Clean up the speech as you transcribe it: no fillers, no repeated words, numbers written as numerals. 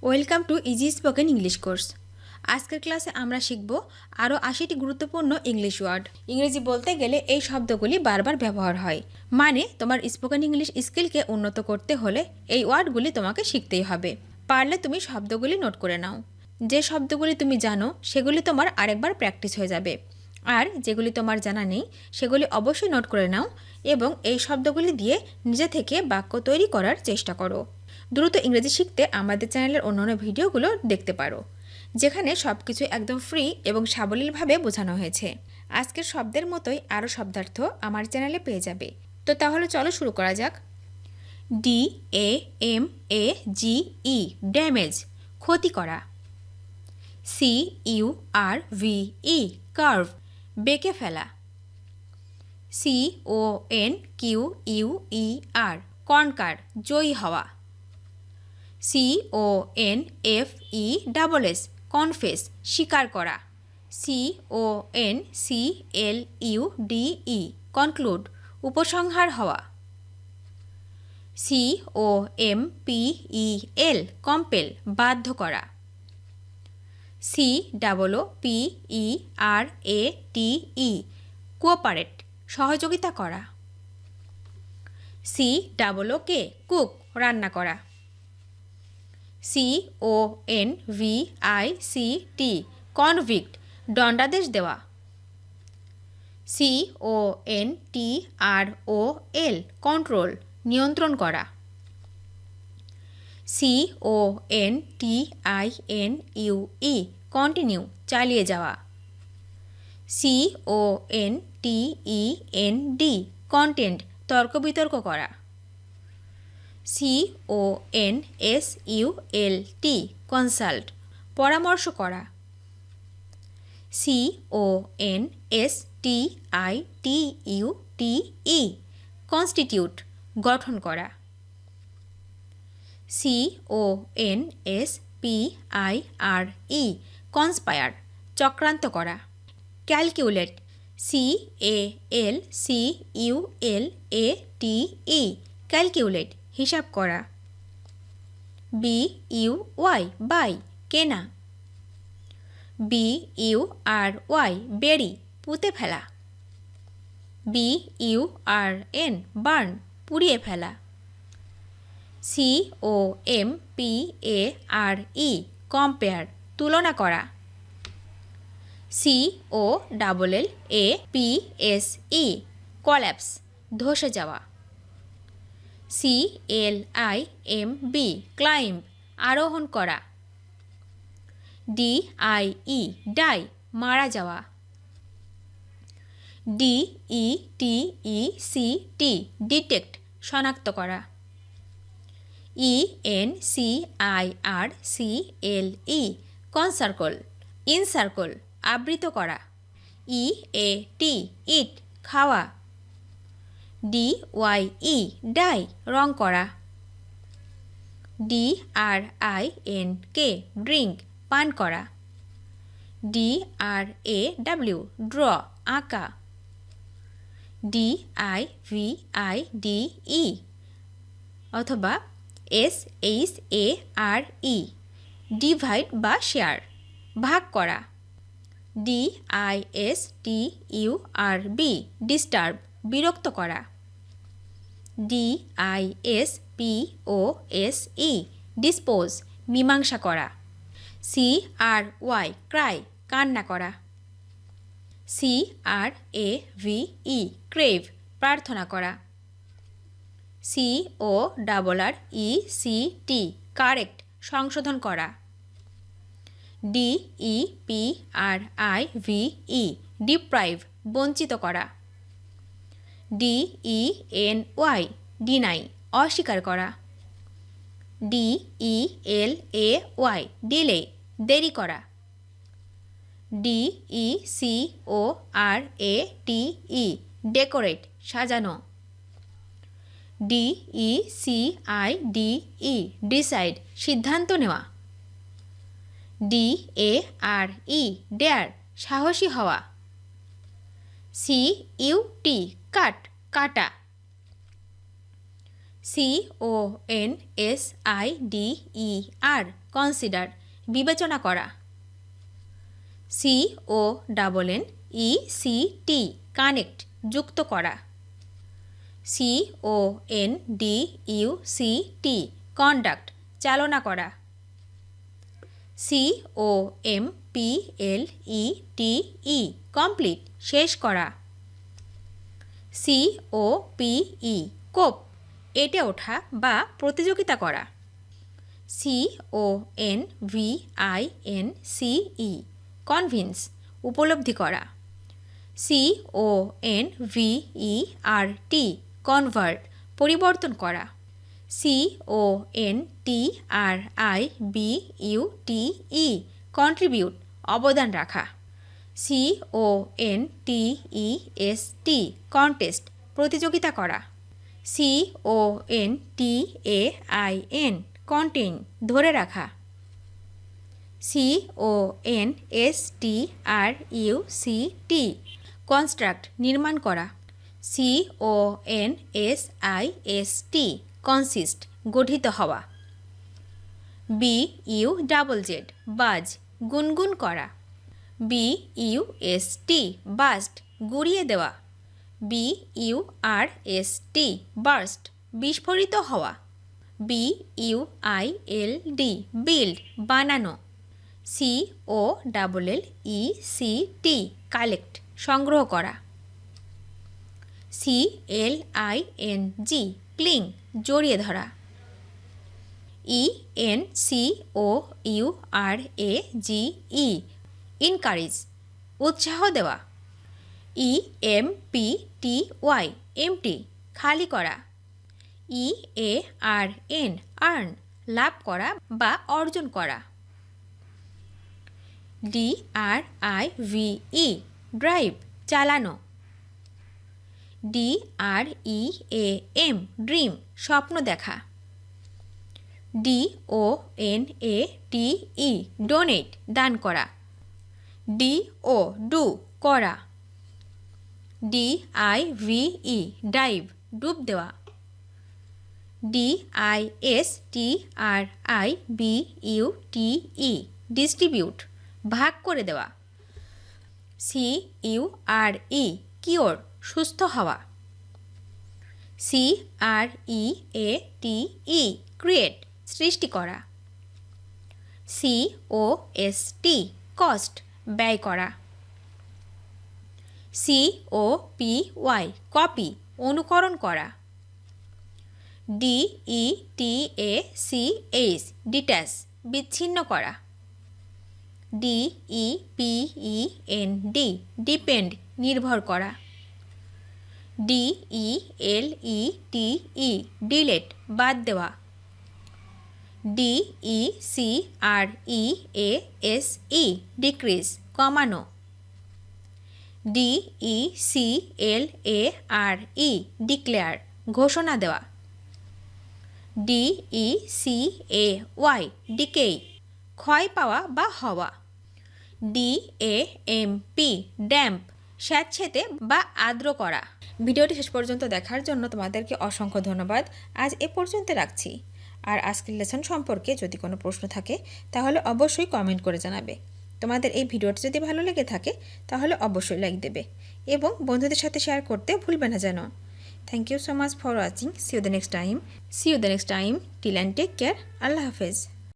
Welcome to easy spoken English course. আজকের ক্লাসে আমরা শিখব আরও ৮০টি গুরুত্বপূর্ণ ইংলিশ ওয়ার্ড। ইংরেজি বলতে গেলে এই শব্দগুলি বারবার ব্যবহার হয়, মানে তোমার স্পোকেন ইংলিশ স্কিলকে উন্নত করতে হলে এই ওয়ার্ডগুলি তোমাকে শিখতেই হবে। পারলে তুমি শব্দগুলি নোট করে নাও। যে শব্দগুলি তুমি জানো সেগুলি তোমার আরেকবার প্র্যাকটিস হয়ে যাবে, আর যেগুলি তোমার জানা নেই সেগুলি অবশ্যই নোট করে নাও এবং এই শব্দগুলি দিয়ে নিজে থেকে বাক্য তৈরি করার চেষ্টা করো। দ্রুত ইংরেজি শিখতে আমাদের চ্যানেলের অন্যান্য ভিডিওগুলো দেখতে পারো, যেখানে সব কিছু একদম ফ্রি এবং সাবলীলভাবে বোঝানো হয়েছে। আজকের শব্দের মতোই আরও শব্দার্থ আমার চ্যানেলে পেয়ে যাবে। তো তাহলে চলো শুরু করা যাক। DAMAGE ড্যামেজ, ক্ষতি করা। CURVE কার্ভ, বেঁকে ফেলা। CONQUER কনকার, জয়ী হওয়া। CONFESS কনফেস, স্বীকার করা। CONCLUDE কনক্লুড, উপসংহার হওয়া। COMPEL কম্পেল, বাধ্য করা। COOPERATE কোঅপারেট, সহযোগিতা করা। COOK কুক, রান্না করা। CONVICT কনভিক্ট, দণ্ডাদেশ দেওয়া। CONTROL কন্ট্রোল, নিয়ন্ত্রণ করা। CONTINUE কন্টিনিউ, চালিয়ে যাওয়া। CONTEND কন্টেন্ট, তর্ক বিতর্ক করা। CONSULT কনসাল্ট, পরামর্শ করা। CONSTITUTE কনস্টিটিউট, গঠন করা। CONSPIRE কনস্পায়ার, চক্রান্ত করা। ক্যালকুলেট, CALCULATE ক্যালকুলেট, হিসাব করা। BUY বাই, কেনা। BURY বেরি, পুঁতে ফেলা। BURN বার্ন, পুড়িয়ে ফেলা। COMPARE কম্পেয়ার, তুলনা করা। COLLAPSE কল্যাপস, ধসে যাওয়া। CLIMB ক্লাইম্ব, আরোহণ করা। DIE ডাই, মারা যাওয়া। DETECT ডিটেক্ট, শনাক্ত করা। ENCIRCLE কনসার্কল, ইনসার্কল, আবৃত করা। EAT ইট, খাওয়া। DYE ডাই, রং করা। DRINK ড্রিঙ্ক, পান করা। DRAW ড্র, আঁকা। DIVIDE অথবা SHARE ডিভাইড বা শেয়ার, ভাগ করা। DISTURB ডিস্টার্ব, বিরক্ত করা। DISPOSE ডিসপোজ, মীমাংসা করা। CRY ক্রাই, কান্না করা। CRAVE ক্রেভ, প্রার্থনা করা। CORRECT কারেক্ট, সংশোধন করা। DEPRIVE ডিপ্রাইভ, বঞ্চিত করা। DENY ডিনাই, অস্বীকার করা। DELAY ডিলে, দেরি করা। DECORATE ডেকোরেট, সাজানো। DECIDE ডিসাইড, সিদ্ধান্ত নেওয়া। DARE ডেয়ার, সাহসী হওয়া। CUT কাট, কাটা। CONSIDER কনসিডার বিবেচনা করা। CONNECT কানেক্ট যুক্ত করা। CONDUCT কন্ডাক্ট চালনা করা। COMPLETE কমপ্লিট শেষ করা। COPE কোপ এটে ওঠা বা প্রতিযোগিতা করা। CONVINCE কনভিন্স উপলব্ধি করা। CONVERT কনভার্ট পরিবর্তন করা। CONTRIBUTE কন্ট্রিবিউট অবদান রাখা। CONTEST কন্টেস্ট প্রতিযোগিতা করা। CONTAIN কন্টেইন ধরে রাখা। CONSTRUCT কনস্ট্রাক্ট নির্মাণ করা। CONSIST কনসিস্ট গঠিত হওয়া। BUZZ বাজ গুনগুন করা। BUST বাস্ট গুড়িয়ে দেওয়া। BURST বার্স্ট বিস্ফোরিত হওয়া। BUILD বিল্ড বানানো। COLLECT কালেক্ট সংগ্রহ করা। CLING ক্লিং জড়িয়ে ধরা। ENCOURAGE ইনকারেজ উৎসাহ দেওয়া। EMPTY এমটি খালি করা। EARN আর্ন লাভ করা বা অর্জন করা। DRIVE ড্রাইভ চালানো। DREAM ড্রিম স্বপ্ন দেখা। DONATE ডোনেট দান করা। DO ডু করা। DIVE ডাইভ ডুব দেওয়া। DISTRIBUTE ডিস্ট্রিবিউট ভাগ করে দেওয়া। CURE কিওর সুস্থ হওয়া। CREATE ক্রিয়েট সৃষ্টি করা। COST কস্ট ব্যয় করা। COPY কপি অনুকরণ করা। DETACH ডিট্যাচ বিচ্ছিন্ন করা। DEPEND ডিপেন্ড নির্ভর করা। DELETE ডিলেট বাদ দেওয়া। DECREASE ডিক্রিজ কমানো। DECLARE ডিক্লেয়ার ঘোষণা দেওয়া। DECAY ডিকেই ক্ষয় পাওয়া বা হওয়া। DAMP ড্যাম্প স্যাঁতসেঁতে বা আর্দ্র করা। ভিডিওটি শেষ পর্যন্ত দেখার জন্য তোমাদেরকে অসংখ্য ধন্যবাদ। আজ এ পর্যন্ত রাখছি। আর আজকের লেসন সম্পর্কে যদি কোনো প্রশ্ন থাকে তাহলে অবশ্যই কমেন্ট করে জানাবে। তোমাদের এই ভিডিওটি যদি ভালো লেগে থাকে তাহলে অবশ্যই লাইক দেবে এবং বন্ধুদের সাথে শেয়ার করতে ভুলবে না যেন। Thank you so much for watching. See you the next time. Till and take care. Allah Hafiz.